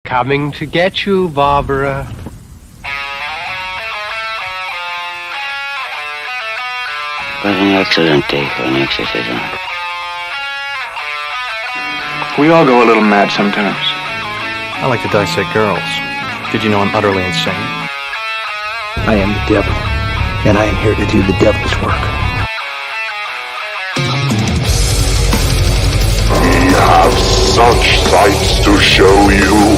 Coming to get you, Barbara. What an excellent day for an exorcism. We all go a little mad sometimes. I like to dissect girls. Did you know I'm utterly insane? I am the devil, and I am here to do the devil's work. We have such sights to show you.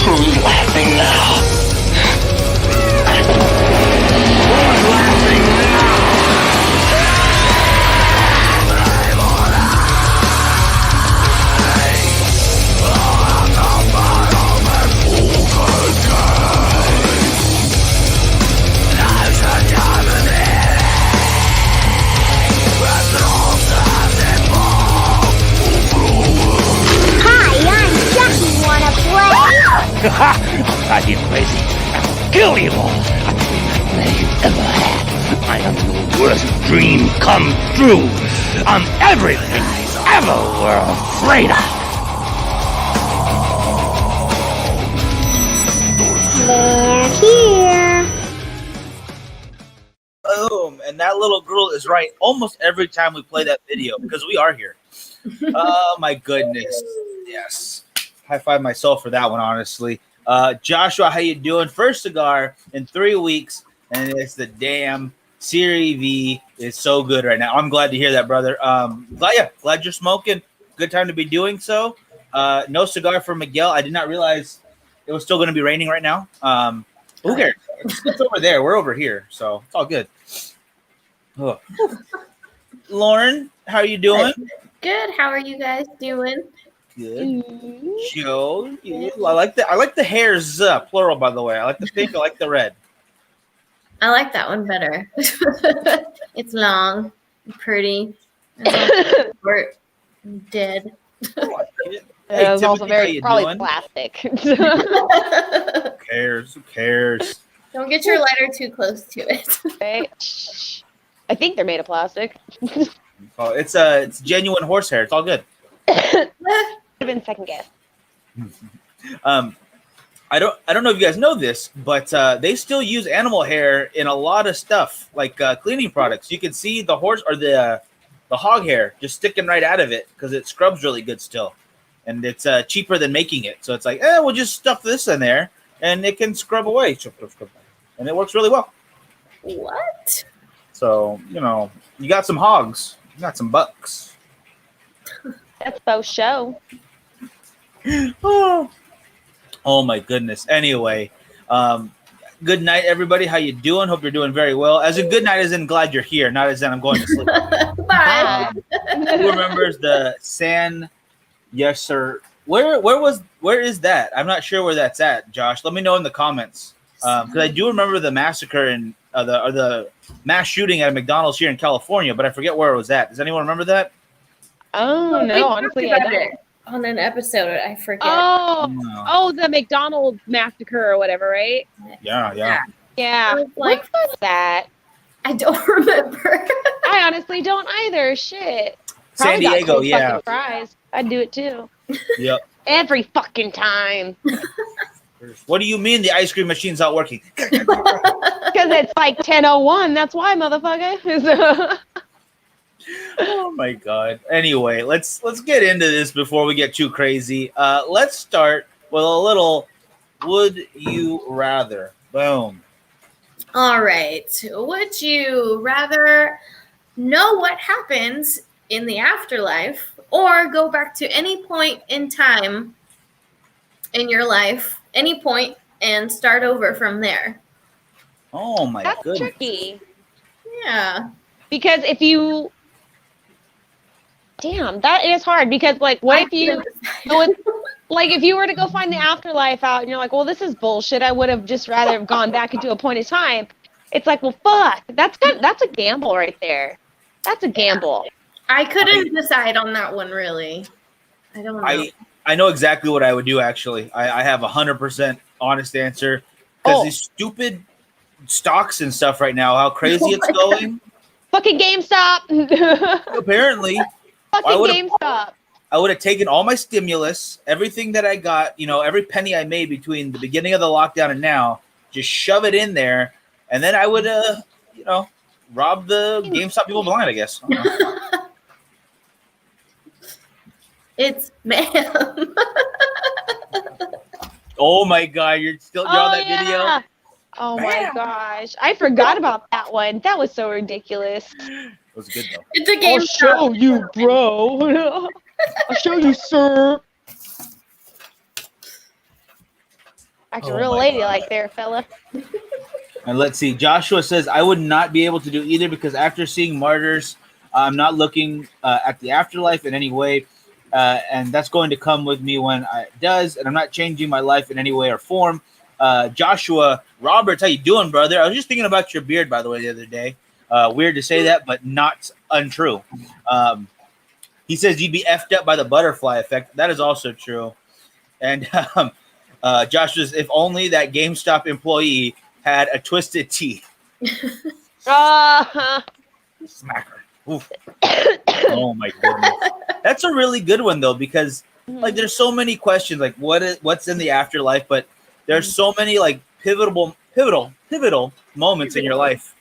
Who's laughing now? Drive you crazy. I'll kill you all. I'm the best man you've ever had. I am your worst dream come true. I'm everything you ever were afraid of. They're here. Boom. And that little girl is right almost every time we play that video because we are here. Oh, my goodness. Yes. High five myself for that one, honestly. Joshua, how you doing? First cigar in 3 weeks, and it's the damn Serie V. It's so good right now. I'm glad to hear that, brother. Glad you're smoking. Good time to be doing so. No cigar for Miguel. I did not realize it was still going to be raining right now. Who cares? It's over there. We're over here, so it's all good. Oh. Lauren, how are you doing? Good. How are you guys doing? Good. Joe, I like the hairs, plural, by the way. I like the pink. I like the red. I like that one better. It's long, pretty, and short, and dead. Hey, it was also Timothy, probably doing? plastic. Who cares? Who cares? Don't get your lighter too close to it. Okay. I think they're made of plastic. Oh, it's genuine horsehair. It's all good. Have been second guess. I don't know if you guys know this, but they still use animal hair in a lot of stuff, like cleaning products. You can see the horse or the hog hair just sticking right out of it because it scrubs really good still, and it's cheaper than making it. So it's like, we'll just stuff this in there, and it can scrub away, and it works really well. What? So you got some hogs, you got some bucks. That's faux show. Oh my goodness. Anyway, good night, everybody. How you doing? Hope you're doing very well. As a good night as in glad you're here, not as in I'm going to sleep. Bye. Who remembers the San? Yes, sir. Where is that? I'm not sure where that's at, Josh. Let me know in the comments. Because I do remember the massacre and the mass shooting at a McDonald's here in California, but I forget where it was at. Does anyone remember that? Oh no, honestly, I don't. On an episode, I forget. Oh, the McDonald's massacre or whatever, right? Yeah. Yeah. Like, what was that? I don't remember. I honestly don't either. Shit. San Probably got Diego, cold yeah. fucking fries. I'd do it too. Yep. Every fucking time. What do you mean the ice cream machine's not working? Because it's like 10:01. That's why, motherfucker. Oh my god. Anyway, let's get into this before we get too crazy. Let's start with a little would you rather. Boom. All right. Would you rather know what happens in the afterlife or go back to any point in time in your life, any point, and start over from there? Oh my That's goodness. tricky. Yeah. Because if you damn, that is hard because what if you if you were to go find the afterlife out and you're like, well, this is bullshit. I would have just rather have gone back into a point in time. It's like, well, fuck. That's a gamble right there. That's a gamble. I couldn't decide on that one, really. I don't know. I know exactly what I would do, actually. I have 100% honest answer. Because these stupid stocks and stuff right now, how crazy it's going. Fucking GameStop. Apparently. Fucking GameStop. I would have taken all my stimulus, everything that I got, every penny I made between the beginning of the lockdown and now, just shove it in there, and then I would, rob the GameStop people blind, I guess. I don't know. It's ma'am. Oh my God, you're on that video? Oh my gosh. I forgot about that one. That was so ridiculous. It was good though. It's a game. I'll show you, bro. I'll show you, sir. Act a real ladylike there, fella. And let's see. Joshua says, I would not be able to do either because after seeing Martyrs, I'm not looking at the afterlife in any way. And that's going to come with me when it does. And I'm not changing my life in any way or form. Joshua Roberts, how you doing, brother? I was just thinking about your beard, by the way, the other day. Weird to say that, but not untrue. He says you'd be effed up by the butterfly effect. That is also true. And Josh says, if only that GameStop employee had a twisted T. Smack her. Oof. Oh my goodness. That's a really good one though, because like there's so many questions like what's in the afterlife, but there's so many like pivotal moments in your life.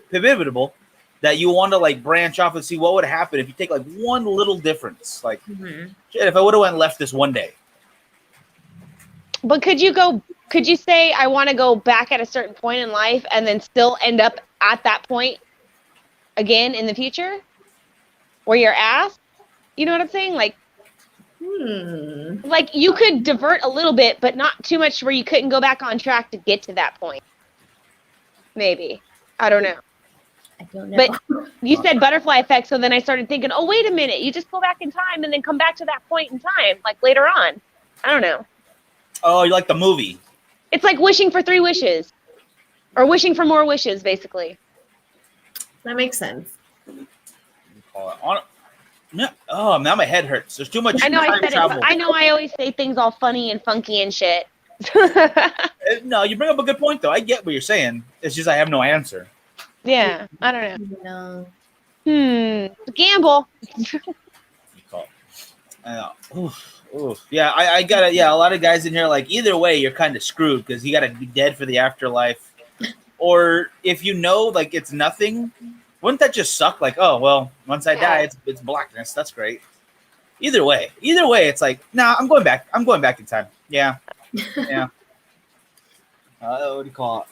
Pivotal that you want to like branch off and see what would happen if you take like one little difference. Like shit, if I would have went and left this one day. But could you say I want to go back at a certain point in life and then still end up at that point again in the future where you're asked? You know what I'm saying? Like, like you could divert a little bit, but not too much where you couldn't go back on track to get to that point. Maybe. I don't know. I don't know. But you said butterfly effect, so then I started thinking, oh, wait a minute. You just go back in time and then come back to that point in time, like later on. I don't know. Oh, you like the movie? It's like wishing for 3 wishes. Or wishing for more wishes, basically. That makes sense. Oh, now my head hurts. There's too much I know time travel. I know I always say things all funny and funky and shit. No, you bring up a good point, though. I get what you're saying. It's just I have no answer. Yeah, I don't know. No. Gamble. Oof. Yeah, I got it. Yeah, a lot of guys in here, like, either way, you're kind of screwed because you got to be dead for the afterlife. Or if you know, like, it's nothing, wouldn't that just suck? Like, oh, well, once I die, it's blackness. That's great. Either way, it's like, nah, I'm going back. I'm going back in time. Yeah. Yeah. What do you call it?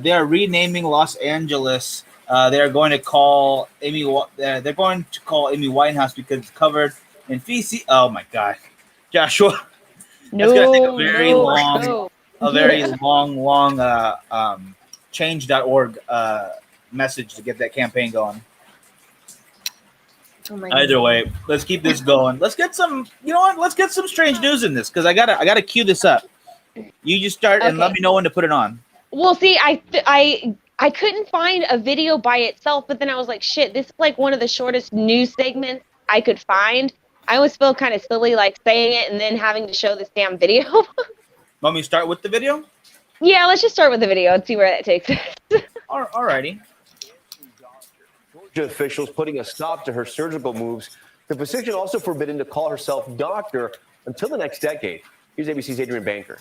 They are renaming Los Angeles. They are going to call Amy. They're going to call Amy Winehouse because it's covered in feces. Oh my God, Joshua. That's gonna take a very long change.org message to get that campaign going. Oh my Either way, let's keep this going. Let's get some. You know what? Let's get some strange news in this because I gotta cue this up. You just start and let me know when to put it on. Well, see, I couldn't find a video by itself, but then I was like, shit, this is like one of the shortest news segments I could find. I always feel kind of silly like saying it and then having to show this damn video. Want me to start with the video? Yeah, let's just start with the video and see where that takes us. Alrighty. Georgia officials putting a stop to her surgical moves. The physician also forbidden to call herself doctor until the next decade. Here's ABC's Adrian Banker.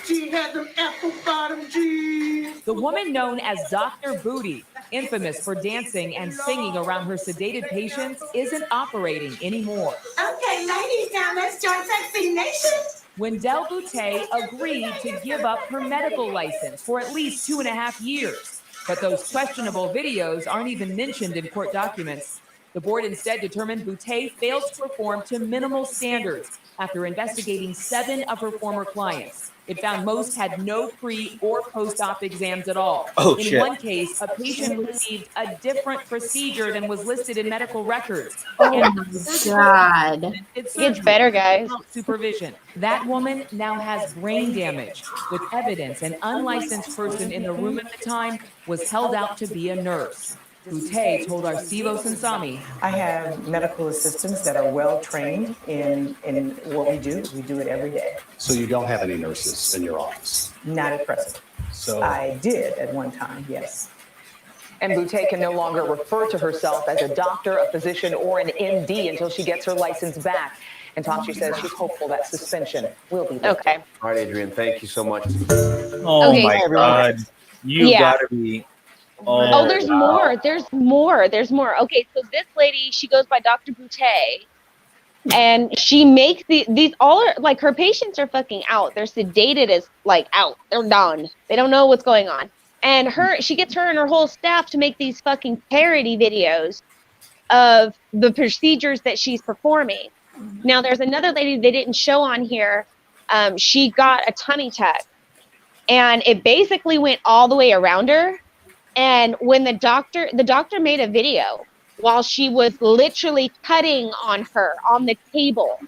She had them apple bottom jeans. The woman known as Dr. Booty, infamous for dancing and singing around her sedated patients, isn't operating anymore. Okay, ladies, now let's join Sexy Nation. When Del Boutte agreed to give up her medical license for at least 2.5 years. But those questionable videos aren't even mentioned in court documents. The board instead determined Boutte failed to perform to minimal standards after investigating 7 of her former clients. It found most had no pre- or post-op exams at all. In one case, a patient received a different procedure than was listed in medical records. Oh my God. It gets better, guys. Supervision. That woman now has brain damage. With evidence, an unlicensed person in the room at the time was held out to be a nurse. Boutte told Arcivos and Sami. I have medical assistants that are well trained in what we do. We do it every day. So you don't have any nurses in your office? Not at present. So I did at one time, yes. And Boutte can no longer refer to herself as a doctor, a physician, or an MD until she gets her license back. And Tashi says she's hopeful that suspension will be lifted. Okay. All right, Adrian, thank you so much. Oh Okay. my God. You Yeah. gotta be. Oh, there's wow. more. There's more. There's more. Okay, so this lady, she goes by Dr. Boutte, and she makes these all like her patients are fucking out. They're sedated as like out. They're done. They don't know what's going on. And she gets her and her whole staff to make these fucking parody videos of the procedures that she's performing. Now, there's another lady they didn't show on here. She got a tummy tuck, and it basically went all the way around her. And when the doctor made a video while she was literally cutting on her on the table,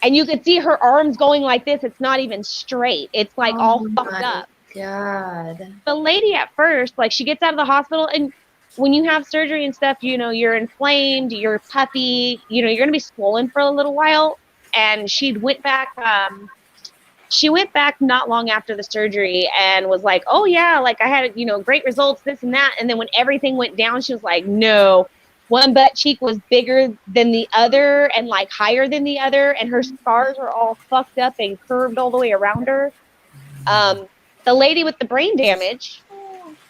and you could see her arms going like this. It's not even straight. It's like all fucked up. God. The lady at first, like, she gets out of the hospital, and when you have surgery and stuff, you know, you're inflamed, you're puffy, you know, you're going to be swollen for a little while. And she went back not long after the surgery and was like, oh yeah, like I had, you know, great results, this and that. And then when everything went down, she was like, no, one butt cheek was bigger than the other and like higher than the other. And her scars are all fucked up and curved all the way around her. The lady with the brain damage,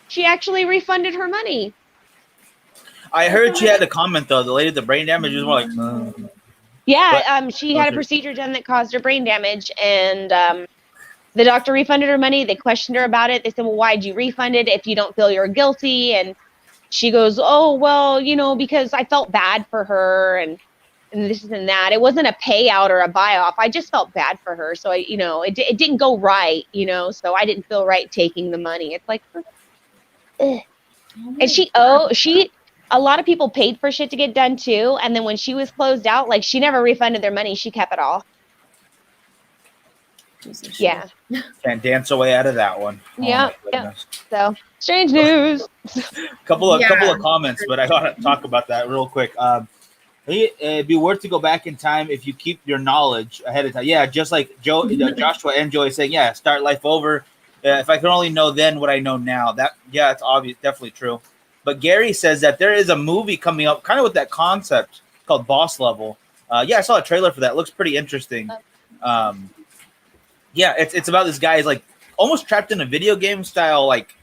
she actually refunded her money. I heard she had a comment though. The lady with the brain damage was more like, Yeah, she had a procedure done that caused her brain damage, and the doctor refunded her money. They questioned her about it. They said, well, why'd you refund it if you don't feel you're guilty? And she goes, oh, well, you know, because I felt bad for her and this and that. It wasn't a payout or a buy-off. I just felt bad for her. So, you know, it didn't go right, you know, so I didn't feel right taking the money. It's like, ugh. And a lot of people paid for shit to get done too. And then when she was closed out, like she never refunded their money. She kept it all. Yeah. Can't dance away out of that one. Yeah. Yeah. So strange news. couple of comments, but I gotta talk about that real quick. It'd be worth to go back in time if you keep your knowledge ahead of time. Yeah, just like Joshua and Joey saying, yeah, start life over. If I could only know then what I know now, it's obvious, definitely true. But Gary says that there is a movie coming up, kind of with that concept called Boss Level. I saw a trailer for that. It looks pretty interesting. It's about this guy who's like almost trapped in a video game style like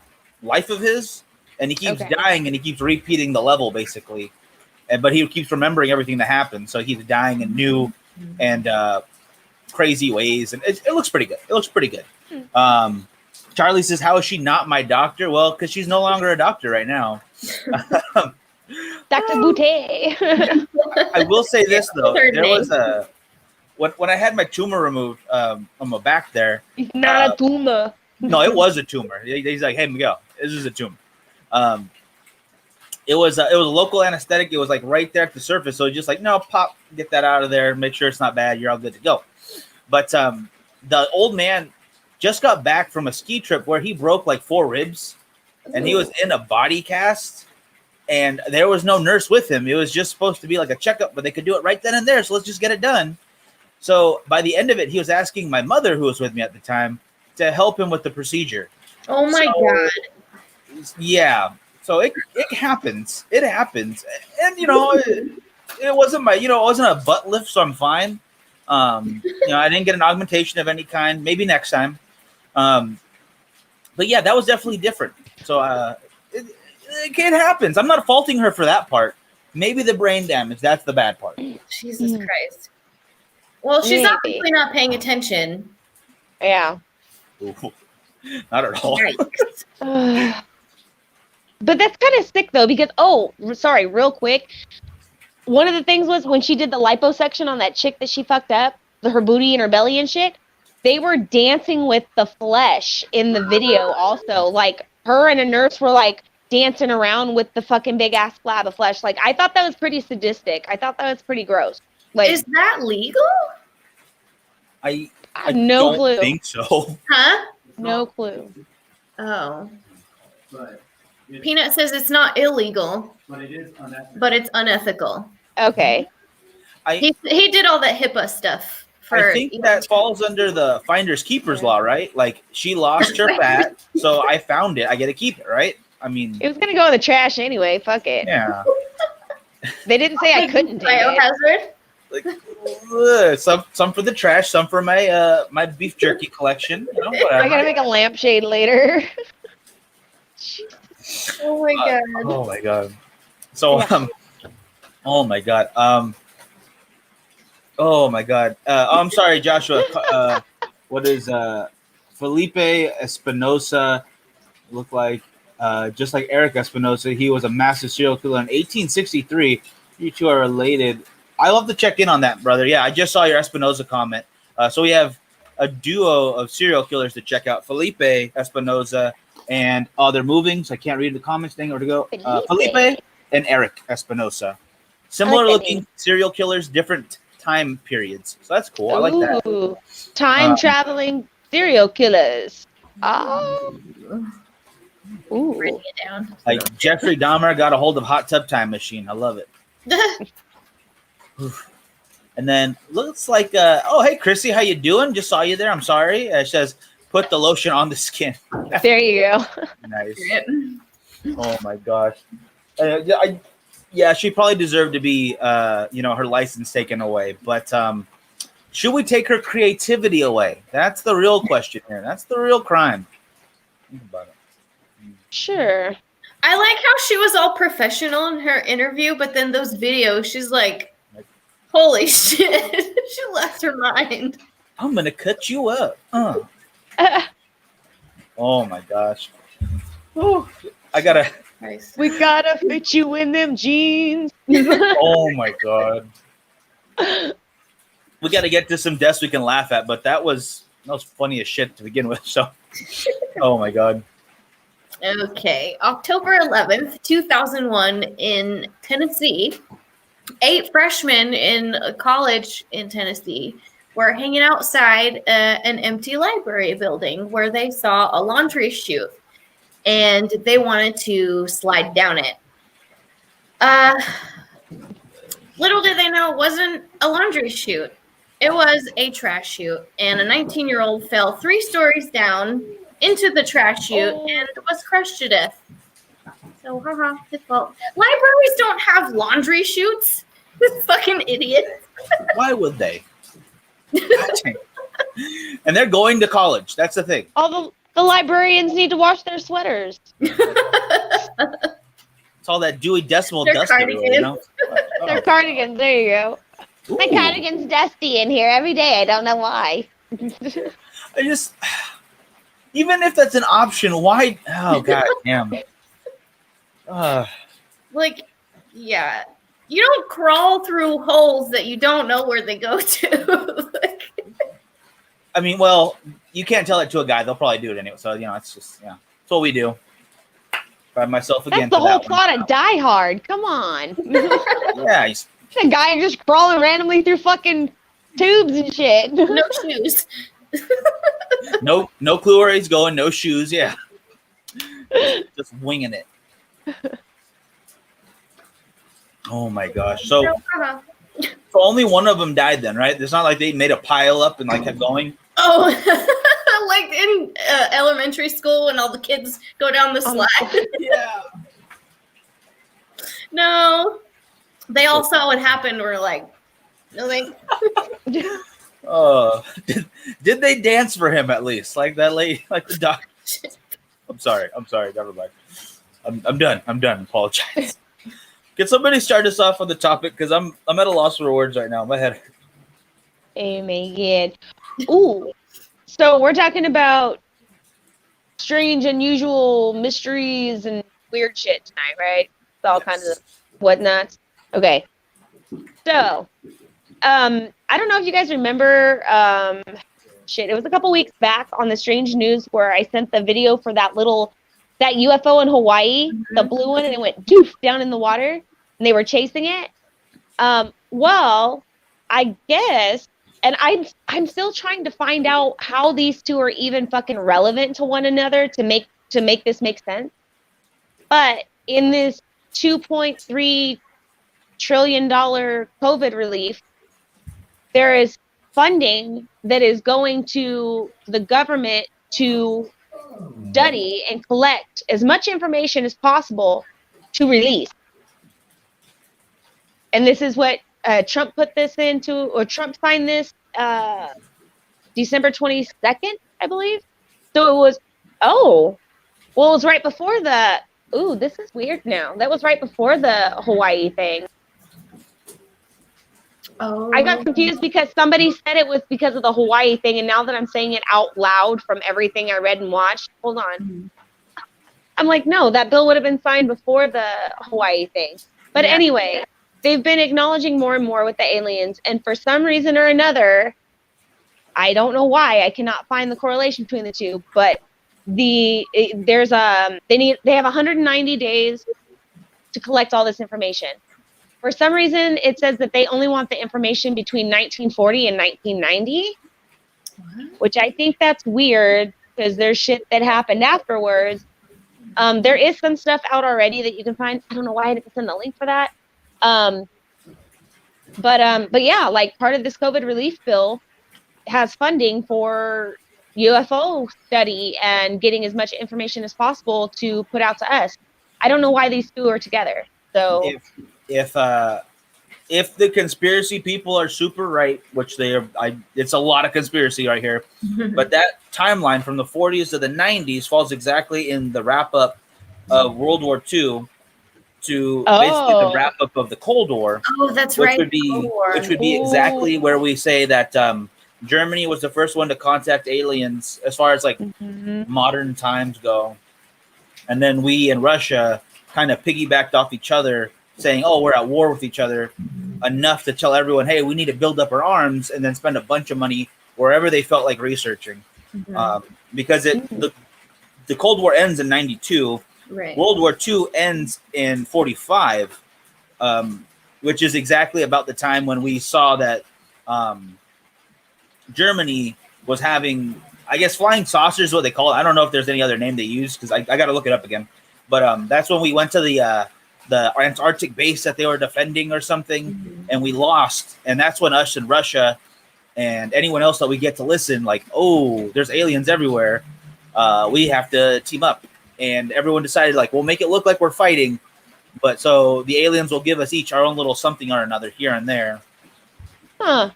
life of his, and he keeps dying and he keeps repeating the level basically. But he keeps remembering everything that happened, so he's dying in new and crazy ways, and it looks pretty good. It looks pretty good. Charlie says, "How is she not my doctor?" Well, because she's no longer a doctor right now. Dr. Boutte. I will say this though: there was when I had my tumor removed on my back there. It's not a tumor. No, it was a tumor. He's like, "Hey, Miguel, this is a tumor." It was a local anesthetic. It was like right there at the surface. So just like, no, pop, get that out of there. Make sure it's not bad. You're all good to go. But the old man just got back from a ski trip where he broke like 4 ribs, and he was in a body cast, and there was no nurse with him. It was just supposed to be like a checkup, but they could do it right then and there. So let's just get it done. So by the end of it, he was asking my mother, who was with me at the time, to help him with the procedure. Oh my God. Yeah. So it happens. It happens. And, you know, it wasn't it wasn't a butt lift, so I'm fine. I didn't get an augmentation of any kind. Maybe next time. But yeah, that was definitely different. So it happens. I'm not faulting her for that part. Maybe the brain damage. That's the bad part. Jesus Christ. Well, she's obviously not paying attention. Yeah. Ooh, not at all. But that's kind of sick though, because real quick. One of the things was when she did the liposuction on that chick that she fucked up, her booty and her belly and shit, they were dancing with the flesh in the video also. Like her and a nurse were like dancing around with the fucking big ass slab of flesh. Like I thought that was pretty sadistic. I thought that was pretty gross. Like, is that legal? I no don't clue. think so. Huh? No clue. Oh. Peanut says it's not illegal, But it is unethical. but it's unethical. Okay. He did all that HIPAA stuff. I think that falls under the finders keepers law, right? Like she lost her bat, so I found it. I get to keep it, right? I mean, It was gonna go in the trash anyway. Fuck it. yeah. They didn't say I couldn't take it. Biohazard. Some for the trash, some for my my beef jerky collection. You know, whatever. I gotta make a lampshade later. Oh my god. Oh my god. So oh my god. Oh my god. I'm sorry, Joshua. What is Felipe Espinosa look like? Just like Eric Espinosa, he was a massive serial killer in 1863. You two are related. I love to check in on that, brother. Yeah, I just saw your Espinosa comment. So we have a duo of serial killers to check out: Felipe Espinosa and they're moving, so I can't read the comments thing or to go. Felipe and Eric Espinosa, similar looking serial killers, different time periods. So that's cool. I like that. Ooh, time traveling serial killers. Oh. Ooh. Bring it down. Like Jeffrey Dahmer got a hold of Hot Tub Time Machine. I love it. And then looks like oh hey Chrissy, how you doing? Just saw you there. I'm sorry. It says put the lotion on the skin. There you go. Nice. Oh my gosh. Yeah, she probably deserved to be her license taken away. But should we take her creativity away? That's the real question here. That's the real crime. Think about it. Sure. I like how she was all professional in her interview, but then those videos, she's like, holy shit. She lost her mind. I'm going to cut you up. Oh my gosh. Ooh, I got to. We got to fit you in them jeans. Oh my God. We got to get to some deaths we can laugh at, but that was funny as shit to begin with. So, oh my God. Okay, October 11th, 2001 in Tennessee, 8 freshmen in a college in Tennessee were hanging outside an empty library building where they saw a laundry chute and they wanted to slide down it. Little did they know it wasn't a laundry chute. It was a trash chute, and a 19-year-old fell 3 stories down into the trash chute and was crushed to death. So, his fault. Libraries don't have laundry chutes. Fucking idiot. Why would they? And they're going to college. That's the thing. All the librarians need to wash their sweaters. It's all that Dewey Decimal Their dust cardigans. everywhere, you know? Their cardigans. There you go. Ooh. My cardigan's dusty in here every day. I don't know why. I just, even if that's an option, why? Oh, God damn. Like, yeah. You don't crawl through holes that you don't know where they go to. I mean, well, you can't tell it to a guy. They'll probably do it anyway. So, it's just, it's what we do. By myself again. That's the whole plot of Die Hard. Come on. Yeah. The guy just crawling randomly through fucking tubes and shit. No shoes. No clue where he's going. No shoes. Yeah. Just winging it. Oh my gosh. So only one of them died then, right? It's not like they made a pile up and kept going. Oh, like in elementary school when all the kids go down the slide. Yeah. No. They all saw what happened. Were like, no thanks. Did they dance for him at least? Like that lady, like the doc. I'm sorry. Never mind. I'm done. Apologize. Can somebody start us off on the topic? Because I'm at a loss for words right now. My head. Oh my God. Ooh. So we're talking about strange, unusual mysteries and weird shit tonight, right? It's all kinds of whatnots. Okay. So, I don't know if you guys remember, it was a couple weeks back on the Strange News where I sent the video for that UFO in Hawaii, the blue one, and it went doof down in the water, and they were chasing it. Well, I guess, and I'm still trying to find out how these two are even fucking relevant to one another to make this make sense. But in this $2.3 trillion COVID relief, there is funding that is going to the government to study and collect as much information as possible to release. And this is what Trump put this into, or Trump signed this December 22nd, I believe. So it was, it was right before this is weird now. That was right before the Hawaii thing. Oh. I got confused because somebody said it was because of the Hawaii thing, and now that I'm saying it out loud from everything I read and watched, hold on. I'm like, no, that bill would have been signed before the Hawaii thing. But anyway, they've been acknowledging more and more with the aliens, and for some reason or another, I don't know why, I cannot find the correlation between the two, but they have 190 days to collect all this information. For some reason, it says that they only want the information between 1940 and 1990, which I think that's weird because there's shit that happened afterwards. There is some stuff out already that you can find. I don't know why I didn't send the link for that. But yeah, like part of this COVID relief bill has funding for UFO study and getting as much information as possible to put out to us. I don't know why these two are together. So if the conspiracy people are super right, which they are, it's a lot of conspiracy right here, but that timeline from the 40s to the 90s falls exactly in the wrap up of World War II to basically the wrap up of the Cold War. Oh, that's which right. Would be exactly where we say that Germany was the first one to contact aliens as far as like modern times go, and then we and Russia kind of piggybacked off each other, saying, "Oh, we're at war with each other," enough to tell everyone, "Hey, we need to build up our arms," and then spend a bunch of money wherever they felt like researching, because the Cold War ends in '92. Right. World War II ends in 45, which is exactly about the time when we saw that Germany was having, I guess, flying saucers is what they call it. I don't know if there's any other name they use because I got to look it up again. But that's when we went to the Antarctic base that they were defending or something, and we lost. And that's when us and Russia and anyone else that we get to listen, like, oh, there's aliens everywhere. We have to team up. And everyone decided, like, we'll make it look like we're fighting, but so the aliens will give us each our own little something or another here and there. Huh.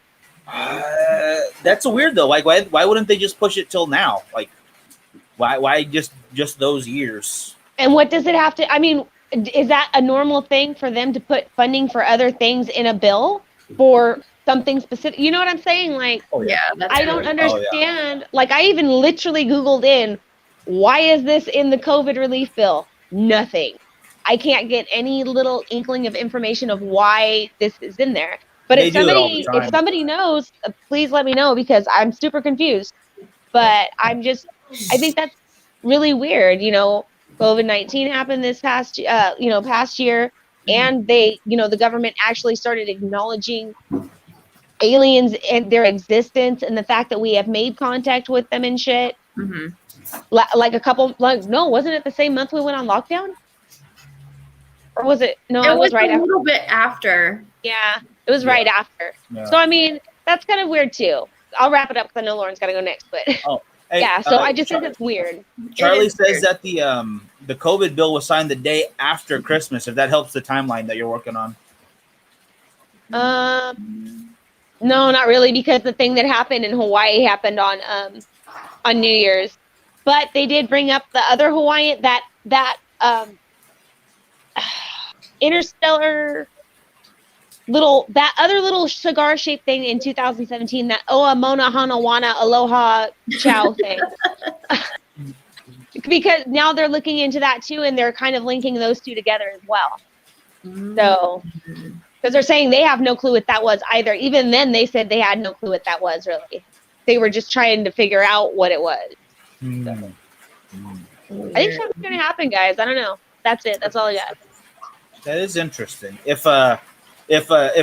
That's weird though. Like, why wouldn't they just push it till now? Like, why just those years? And what does it have to? I mean, is that a normal thing for them to put funding for other things in a bill for something specific? You know what I'm saying? Like, I don't understand. Like, I even literally Googled in, why is this in the COVID relief bill? Nothing. I can't get any little inkling of information of why this is in there. But if somebody knows, please let me know because I'm super confused. But I think that's really weird. You know, COVID-19 happened this past year, and the government actually started acknowledging aliens and their existence and the fact that we have made contact with them and shit. Wasn't it the same month we went on lockdown? Or was it? No, it was right a little bit after. Yeah, it was right after. Yeah. So, I mean, that's kind of weird too. I'll wrap it up because I know Lauren's got to go next. But I just think it's weird. Charlie says that the COVID bill was signed the day after Christmas, if that helps the timeline that you're working on. No, not really, because the thing that happened in Hawaii happened on New Year's. But they did bring up the other Hawaiian, that interstellar other little cigar-shaped thing in 2017, that Oa Mona Hanawana Aloha Chow thing. Because now they're looking into that too, and they're kind of linking those two together as well. So, because they're saying they have no clue what that was either. Even then, they said they had no clue what that was, really. They were just trying to figure out what it was. So. I think something's going to happen, guys. I don't know. That's it. That's all I got. That is interesting. If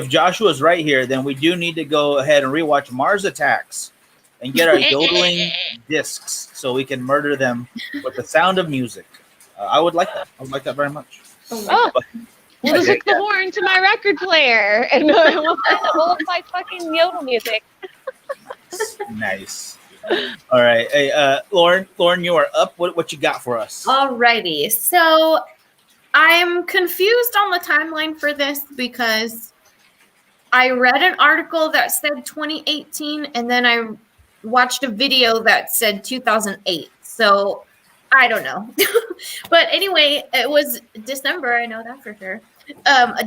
Joshua's right here, then we do need to go ahead and rewatch Mars Attacks and get our yodeling discs so we can murder them with the sound of music. I would like that. I would like that very much. Oh, we'll just hook the horn to my record player, and we'll play fucking yodel music. Nice. All right. Hey, Lauren, you are up. What you got for us? Alrighty. So I'm confused on the timeline for this because I read an article that said 2018, and then I watched a video that said 2008. So I don't know. But anyway, it was December. I know that for sure.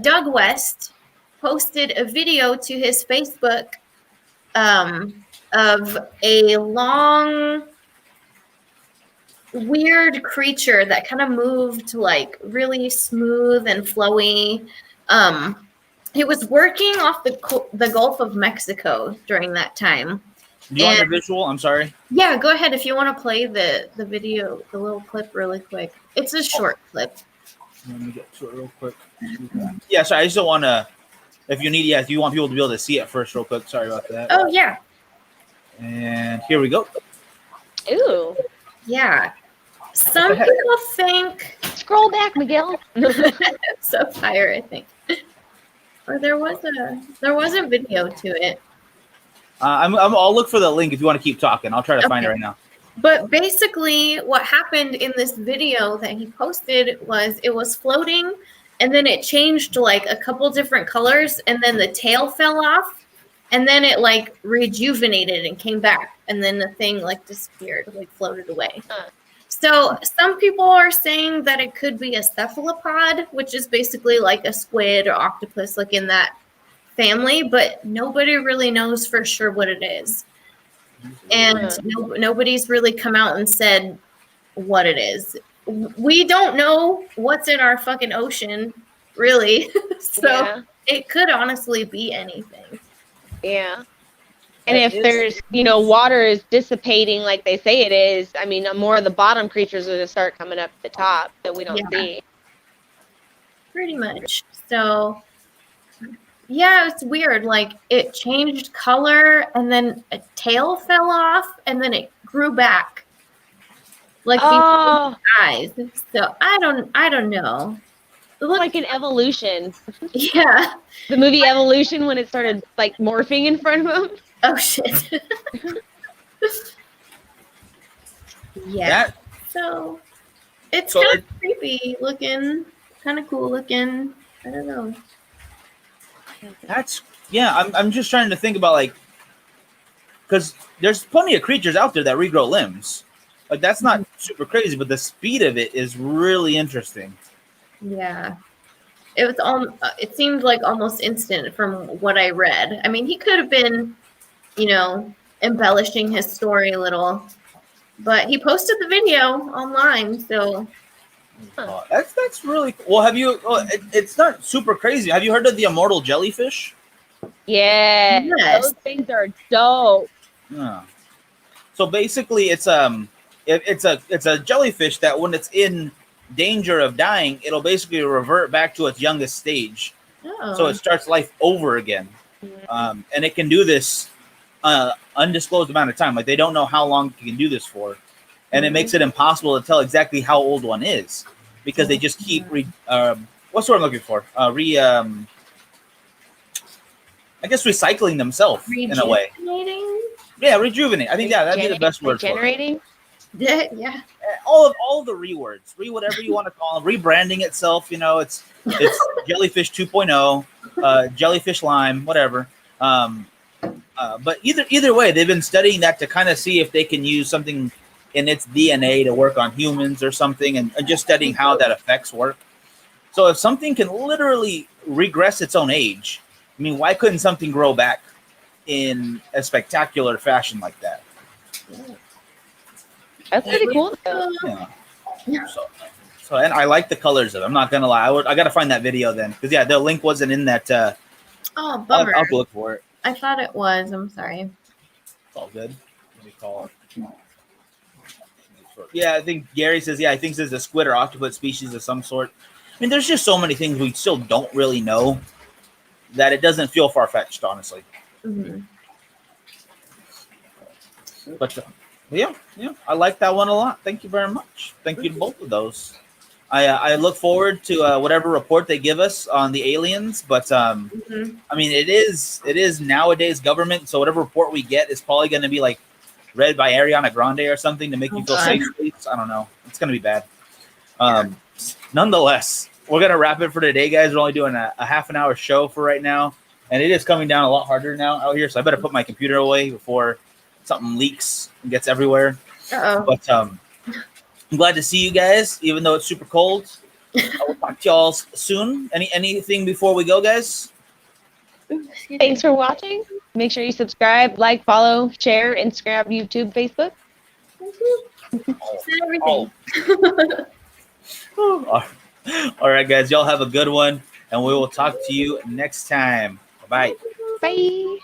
Doug West posted a video to his Facebook of a long, weird creature that kind of moved like really smooth and flowy. He was working off the Gulf of Mexico during that time. Do you want the visual? I'm sorry. Yeah, go ahead if you want to play the video, the little clip really quick. It's a short clip. Let me get to it real quick. Yeah, sorry. I just don't want to. If you want people to be able to see it first, real quick. Sorry about that. Oh yeah. And here we go. Ooh. Yeah. Some people think. Scroll back, Miguel. So fire, I think. Or there was a video to it. I'll look for the link if you want to keep talking. I'll try to find it right now. But basically, what happened in this video that he posted was it was floating, and then it changed to like a couple different colors, and then the tail fell off, and then it like rejuvenated and came back, and then the thing like disappeared, like floated away. So some people are saying that it could be a cephalopod, which is basically like a squid or octopus, like in that family, but nobody really knows for sure what it is. And nobody's really come out and said what it is. We don't know what's in our fucking ocean, really. So it could honestly be anything. Yeah. And if there's, water is dissipating like they say it is, I mean, more of the bottom creatures are going to start coming up the top that we don't see. Pretty much. So, yeah, it's weird. Like, it changed color, and then a tail fell off, and then it grew back. Like these eyes. So, I don't know. It looked like an evolution. Yeah. The movie Evolution, when it started, like, morphing in front of him. Oh, shit. Yeah. So, it's kind of creepy looking, kind of cool looking. I don't know. I'm just trying to think about, like, because there's plenty of creatures out there that regrow limbs. Like, that's not super crazy, but the speed of it is really interesting. Yeah. It was it seemed like almost instant from what I read. I mean, he could have been, embellishing his story a little, but he posted the video online, so that's really cool. Well, have you it's not super crazy. Have you heard of the immortal jellyfish? Yeah. Yes. Those things are dope. Yeah. So basically it's a jellyfish that when it's in danger of dying, it'll basically revert back to its youngest stage. Oh. So it starts life over again. And it can do this undisclosed amount of time. Like, they don't know how long it can do this for. And it makes it impossible to tell exactly how old one is, because they just keep what's the word I'm looking for? I guess recycling themselves in a way. Yeah, rejuvenate. I think that'd be the best word for it. Regenerating? Yeah. All the rewords, whatever you want to call them, rebranding itself. It's jellyfish 2.0, jellyfish lime, whatever. But either way, they've been studying that to kind of see if they can use something in its DNA to work on humans or something, and just studying how that affects work. So if something can literally regress its own age, I mean, why couldn't something grow back in a spectacular fashion like that? That's pretty cool, though. Yeah. So, and I like the colors of it. I'm not gonna lie. I gotta find that video then, because the link wasn't in that. Oh, bummer. I'll look for it. I thought it was. I'm sorry. It's all good. Let me call it. Yeah, I think Gary says. Yeah, I think this is a squid or octopus species of some sort. I mean, there's just so many things we still don't really know that it doesn't feel far-fetched, honestly. Mm-hmm. But yeah, I like that one a lot. Thank you very much. Thank you to both of those. I look forward to whatever report they give us on the aliens, but I mean, it is nowadays government, so whatever report we get is probably going to be like read by Ariana Grande or something to make you feel safe. I don't know. It's going to be bad. Nonetheless, we're going to wrap it for today, guys. We're only doing a half an hour show for right now, and it is coming down a lot harder now out here, so I better put my computer away before something leaks and gets everywhere. But I'm glad to see you guys, even though it's super cold. I will talk to y'all soon. Anything before we go, guys? Thanks for watching. Make sure you subscribe, like, follow, share, Instagram, YouTube, Facebook. Everything. All right, guys. Y'all have a good one, and we will talk to you next time. Bye. Bye.